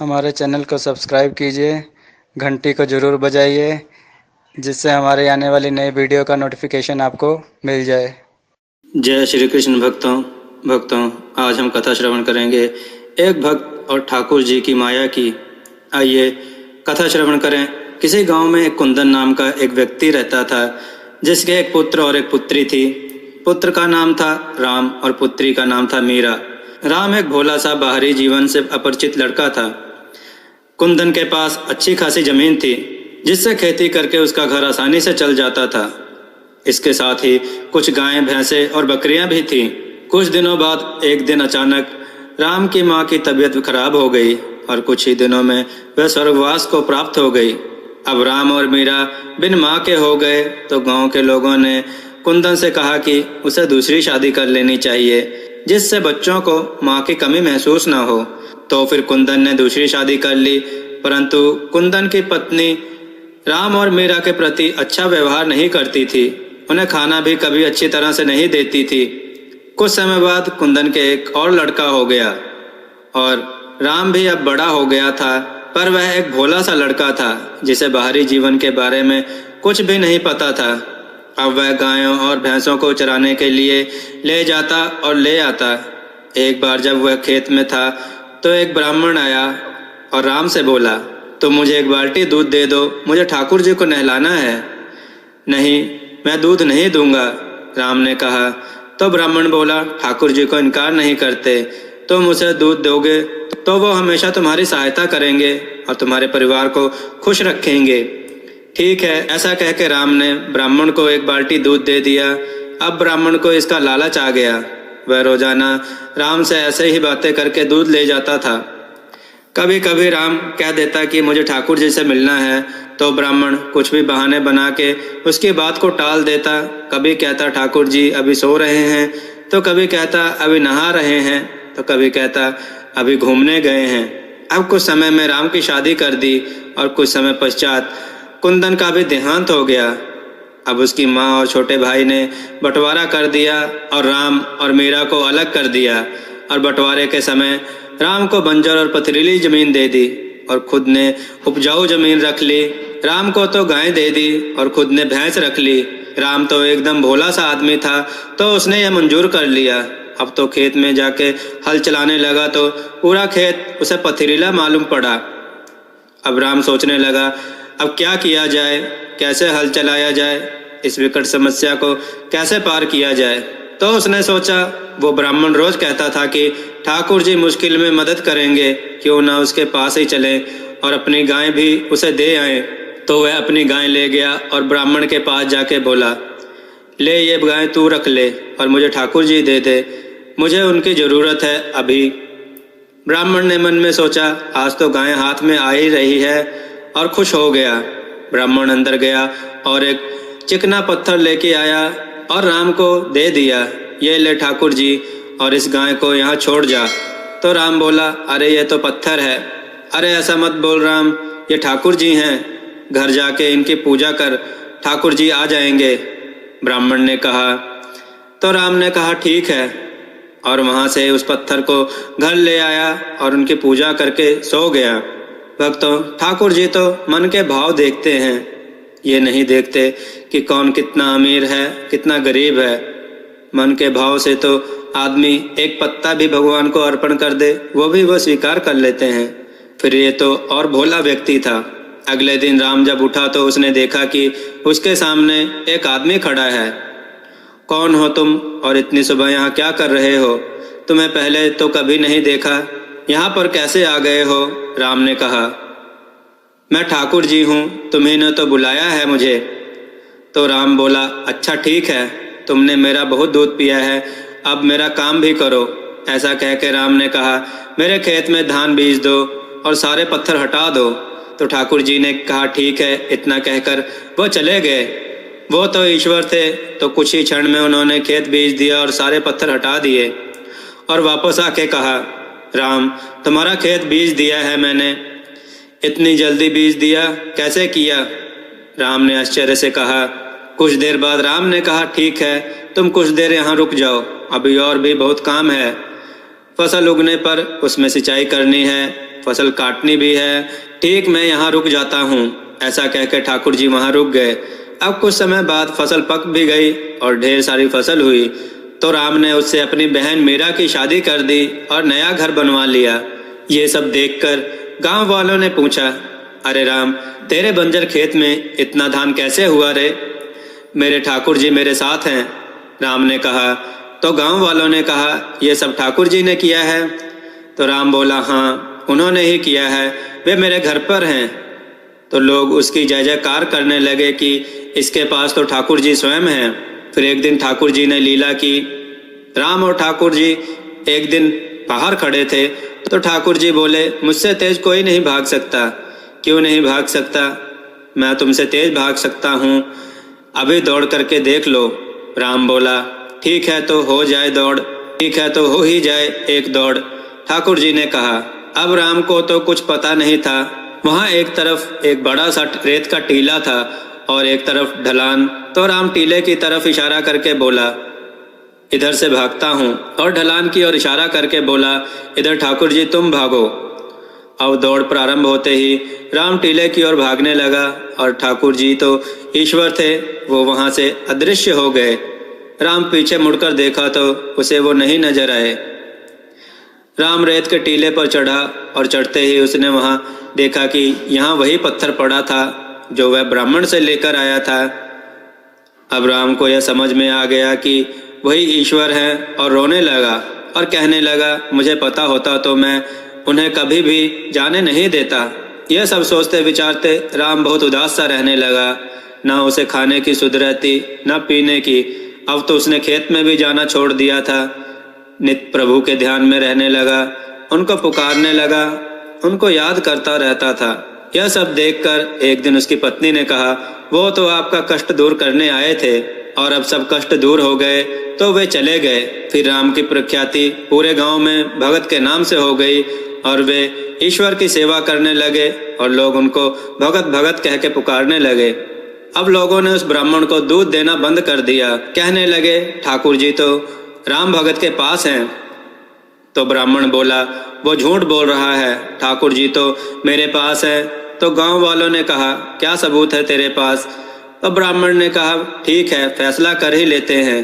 हमारे चैनल को सब्सक्राइब कीजिए, घंटी को ज़रूर बजाइए, जिससे हमारे आने वाली नई वीडियो का नोटिफिकेशन आपको मिल जाए। जय श्री कृष्ण भक्तों, आज हम कथा श्रवण करेंगे एक भक्त और ठाकुर जी की माया की। आइए कथा श्रवण करें। किसी गांव में एक कुंदन नाम का एक व्यक्ति रहता था, जिसके एक पुत्र और एक पुत्री थी। पुत्र का नाम था राम और पुत्री का नाम था मीरा। राम एक भोला सा बाहरी जीवन से अपरिचित लड़का था। कुंदन के पास अच्छी खासी जमीन थी, जिससे खेती करके उसका घर आसानी से चल जाता था। इसके साथ ही कुछ गायें, भैंसे और बकरियां भी थीं। कुछ दिनों बाद एक दिन अचानक राम की मां की तबीयत खराब हो गई और कुछ ही दिनों में वह स्वर्गवास को प्राप्त हो गई। अब राम और मीरा बिन मां के हो गए तो गांव के लोगों ने कुंदन से कहा कि उसे दूसरी शादी कर लेनी चाहिए, जिससे बच्चों को मां की कमी महसूस न हो। तो फिर कुंदन ने दूसरी शादी कर ली, परंतु कुंदन की पत्नी राम और मीरा के प्रति अच्छा व्यवहार नहीं करती थी। उन्हें खाना भी कभी अच्छी तरह से नहीं देती थी। कुछ समय बाद कुंदन के एक और लड़का हो गया और राम भी अब बड़ा हो गया था, पर वह एक भोला सा लड़का था, जिसे बाहरी जीवन के बारे में कुछ भी नहीं पता था। अब वह गायों और भैंसों को चराने के लिए ले जाता और ले आता। एक बार जब वह खेत में था तो एक ब्राह्मण आया और राम से बोला, तो मुझे एक बाल्टी दूध दे दो, मुझे ठाकुर जी को नहलाना है। नहीं, मैं दूध नहीं दूंगा, राम ने कहा। तो ब्राह्मण बोला, ठाकुर जी को इनकार नहीं करते, तुम उसे दूध दोगे तो वो हमेशा तुम्हारी सहायता करेंगे और तुम्हारे परिवार को खुश रखेंगे। ठीक है, ऐसा कह के राम ने ब्राह्मण को एक बाल्टी दूध दे दिया। अब ब्राह्मण को इसका लालच आ गया। वह रोजाना राम से ऐसे ही बातें करके दूध ले जाता था। कभी कभी राम कह देता कि मुझे ठाकुर जी से मिलना है, तो ब्राह्मण कुछ भी बहाने बना के उसकी बात को टाल देता। कभी कहता ठाकुर जी अभी सो रहे हैं, तो कभी कहता अभी नहा रहे हैं, तो कभी कहता अभी घूमने गए हैं। अब कुछ समय में राम की शादी कर दी और कुछ समय पश्चात कुंदन का भी देहांत हो गया। अब उसकी माँ और छोटे भाई ने बंटवारा कर दिया और राम और मीरा को अलग कर दिया। और बंटवारे के समय राम को बंजर और पथरीली जमीन दे दी और खुद ने उपजाऊ जमीन रख ली। राम को तो गाय दे दी और खुद ने भैंस रख ली। राम तो एकदम भोला सा आदमी था, तो उसने यह मंजूर कर लिया। अब तो खेत में जाके हल चलाने लगा तो पूरा खेत उसे पथरीला मालूम पड़ा। अब राम सोचने लगा, अब क्या किया जाए, कैसे हल चलाया जाए, इस विकट समस्या को कैसे पार किया जाए। तो उसने सोचा, वो ब्राह्मण रोज कहता था कि ठाकुर जी मुश्किल में मदद करेंगे, क्यों ना उसके पास ही चले और अपनी गाय भी उसे दे आए। तो वह अपनी गाय ले गया और ब्राह्मण के पास जाके बोला, ले ये गाय तू रख ले और मुझे ठाकुर जी दे दे, मुझे उनकी ज़रूरत है अभी। ब्राह्मण ने मन में सोचा, आज तो गाय हाथ में आ ही रही है, और खुश हो गया। ब्राह्मण अंदर गया और एक चिकना पत्थर लेके आया और राम को दे दिया, ये ले ठाकुर जी, और इस गाय को यहाँ छोड़ जा। तो राम बोला, अरे ये तो पत्थर है। अरे ऐसा मत बोल राम, ये ठाकुर जी हैं, घर जाके इनकी पूजा कर, ठाकुर जी आ जाएंगे। ब्राह्मण ने कहा। तो राम ने कहा ठीक है, और वहाँ से उस पत्थर को घर ले आया और उनकी पूजा करके सो गया। भक्तों, ठाकुर जी तो मन के भाव देखते हैं, ये नहीं देखते कि कौन कितना अमीर है, कितना गरीब है। मन के भाव से तो आदमी एक पत्ता भी भगवान को अर्पण कर दे, वो भी वो स्वीकार कर लेते हैं। फिर ये तो और भोला व्यक्ति था। अगले दिन राम जब उठा तो उसने देखा कि उसके सामने एक आदमी खड़ा है। कौन हो तुम और इतनी सुबह यहाँ क्या कर रहे हो? तुम्हें पहले तो कभी नहीं देखा, यहाँ पर कैसे आ गए हो? राम ने कहा, मैं ठाकुर जी हूँ, तुम्ही ने तो बुलाया है मुझे। तो राम बोला, अच्छा ठीक है, तुमने मेरा बहुत दूध पिया है, अब मेरा काम भी करो। ऐसा कह के राम ने कहा, मेरे खेत में धान बीज दो और सारे पत्थर हटा दो। तो ठाकुर जी ने कहा ठीक है। इतना कहकर वो चले गए। वो तो ईश्वर थे, तो कुछ ही क्षण में उन्होंने खेत बीज दिया और सारे पत्थर हटा दिए और वापस आके कहा, राम तुम्हारा खेत बीज दिया है मैंने। इतनी जल्दी बीज दिया, कैसे किया? राम ने आश्चर्य से कहा। कुछ देर बाद राम ने कहा, ठीक है, तुम कुछ देर यहाँ रुक जाओ, अभी और भी बहुत काम है। फसल उगने पर उसमें सिंचाई करनी है, फसल काटनी भी है। ठीक, मैं यहाँ रुक जाता हूँ। ऐसा कहकर ठाकुर जी वहाँ रुक गए। अब कुछ समय बाद फसल पक भी गई और ढेर सारी फसल हुई तो राम ने उससे अपनी बहन मीरा की शादी कर दी और नया घर बनवा लिया। ये सब देखकर गांव वालों ने पूछा, अरे राम, तेरे बंजर खेत में इतना धान कैसे हुआ रे? मेरे ठाकुर जी मेरे साथ हैं, राम ने कहा। तो गांव वालों ने कहा, ये सब ठाकुर जी ने किया है? तो राम बोला, हाँ, उन्होंने ही किया है, वे मेरे घर पर हैं। तो लोग उसकी जय जयकार करने लगे कि इसके पास तो ठाकुर जी स्वयं हैं। फिर एक दिन ठाकुर जी ने लीला की। राम और ठाकुर जी एक दिन बाहर खड़े थे तो ठाकुर जी बोले, मुझसे तेज कोई नहीं भाग सकता। क्यों नहीं भाग सकता? मैं तुमसे तेज भाग सकता हूँ, अभी दौड़ करके देख लो। राम बोला, ठीक है तो हो जाए दौड़। ठीक है तो हो ही जाए एक दौड़, ठाकुर जी ने कहा। अब राम को तो कुछ पता नहीं था। वहाँ एक तरफ एक बड़ा सा रेत का टीला था और एक तरफ ढलान। तो राम टीले की तरफ इशारा करके बोला, इधर से भागता हूँ, और ढलान की ओर इशारा करके बोला, इधर ठाकुर जी तुम भागो। अब दौड़ प्रारंभ होते ही राम टीले की ओर भागने लगा और ठाकुर जी तो ईश्वर थे, वो वहाँ से अदृश्य हो गए। राम पीछे मुड़कर देखा तो उसे वो नहीं नजर आए। राम रेत के टीले पर चढ़ा और चढ़ते ही उसने वहाँ देखा कि यहाँ वही पत्थर पड़ा था जो वह ब्राह्मण से लेकर आया था। अब राम को यह समझ में आ गया कि वही ईश्वर है और रोने लगा और कहने लगा, मुझे पता होता तो मैं उन्हें कभी भी जाने नहीं देता। यह सब सोचते विचारते राम बहुत उदास सा रहने लगा। न उसे खाने की सुध रहती, न पीने की। अब तो उसने खेत में भी जाना छोड़ दिया था। नित्य प्रभु के ध्यान में रहने लगा, उनको पुकारने लगा, उनको याद करता रहता था। यह सब देखकर एक दिन उसकी पत्नी ने कहा, वो तो आपका कष्ट दूर करने आए थे और अब सब कष्ट दूर हो गए तो वे चले गए। फिर राम की प्रख्याति पूरे गांव में भगत के नाम से हो गई और वे ईश्वर की सेवा करने लगे और लोग उनको भगत भगत कह के पुकारने लगे। अब लोगों ने उस ब्राह्मण को दूध देना बंद कर दिया। कहने लगे, ठाकुर जी तो राम भगत के पास हैं। तो ब्राह्मण बोला, वो झूठ बोल रहा है, ठाकुर जी तो मेरे पास है। तो गांव वालों ने कहा, क्या सबूत है तेरे पास? तो ब्राह्मण ने कहा, ठीक है, फैसला कर ही लेते हैं।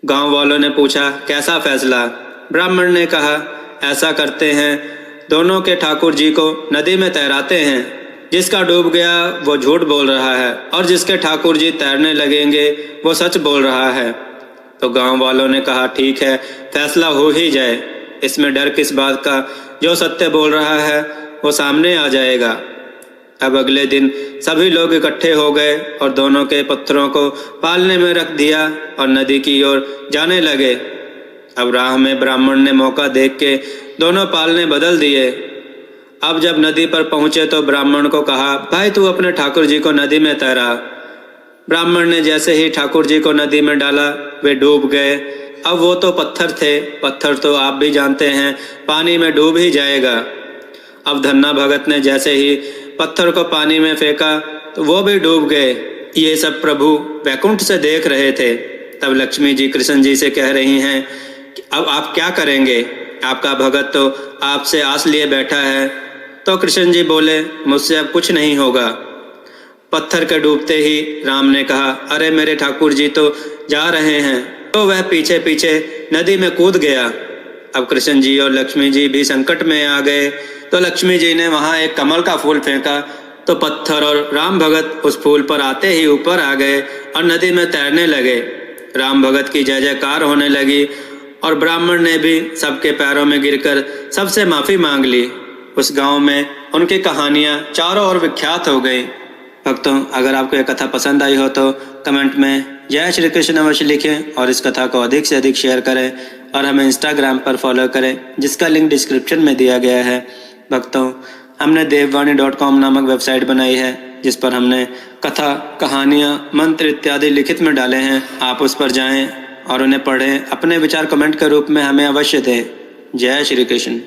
गांव वालों ने पूछा, कैसा फैसला? ब्राह्मण ने कहा, ऐसा करते हैं, दोनों के ठाकुर जी को नदी में तैराते हैं। जिसका डूब गया वो झूठ बोल रहा है और जिसके ठाकुर जी तैरने लगेंगे वो सच बोल रहा है। तो गांव वालों ने कहा, ठीक है, फैसला हो ही जाए, इसमें डर किस बात का? जो सत्य बोल रहा है वो सामने आ जाएगा। अब अगले दिन सभी लोग इकट्ठे हो गए और दोनों के पत्थरों को पालने में रख दिया और नदी की ओर जाने लगे। अब राह में ब्राह्मण ने मौका देख के दोनों पालने बदल दिए। अब जब नदी पर पहुंचे तो ब्राह्मण को कहा, भाई तू अपने ठाकुर जी को नदी में तैरा। ब्राह्मण ने जैसे ही ठाकुर जी को नदी में डाला वे डूब गए। अब वो तो पत्थर थे, पत्थर तो आप भी जानते हैं पानी में डूब ही जाएगा। अब धन्ना भगत ने जैसे ही पत्थर को पानी में फेंका तो वो भी डूब गए। ये सब प्रभु वैकुंठ से देख रहे थे। तब लक्ष्मी जी कृष्ण जी से कह रही हैं कि अब आप क्या करेंगे? आपका भगत तो आपसे आस लिए बैठा है। तो कृष्ण जी बोले, मुझसे अब कुछ नहीं होगा। पत्थर के डूबते ही राम ने कहा, अरे मेरे ठाकुर जी तो जा रहे हैं। तो वह पीछे पीछे नदी में कूद गया। अब कृष्ण जी और लक्ष्मी जी भी संकट में आ गए। तो लक्ष्मी जी ने वहाँ एक कमल का फूल फेंका तो पत्थर और राम भगत उस फूल पर आते ही ऊपर आ गए और नदी में तैरने लगे। राम भगत की जय जयकार होने लगी और ब्राह्मण ने भी सबके पैरों में गिरकर सबसे माफ़ी मांग ली। उस गांव में उनकी कहानियाँ चारों ओर विख्यात हो गई। भक्तों, अगर आपको यह कथा पसंद आई हो तो कमेंट में जय श्री कृष्ण अवश्य लिखें और इस कथा को अधिक से अधिक शेयर करें और हमें इंस्टाग्राम पर फॉलो करें, जिसका लिंक डिस्क्रिप्शन में दिया गया है। भक्तों, हमने devvani.com नामक वेबसाइट बनाई है जिस पर हमने कथा, कहानियाँ, मंत्र इत्यादि लिखित में डाले हैं। आप उस पर जाएं और उन्हें पढ़ें, अपने विचार कमेंट के रूप में हमें अवश्य दें। जय श्री कृष्ण।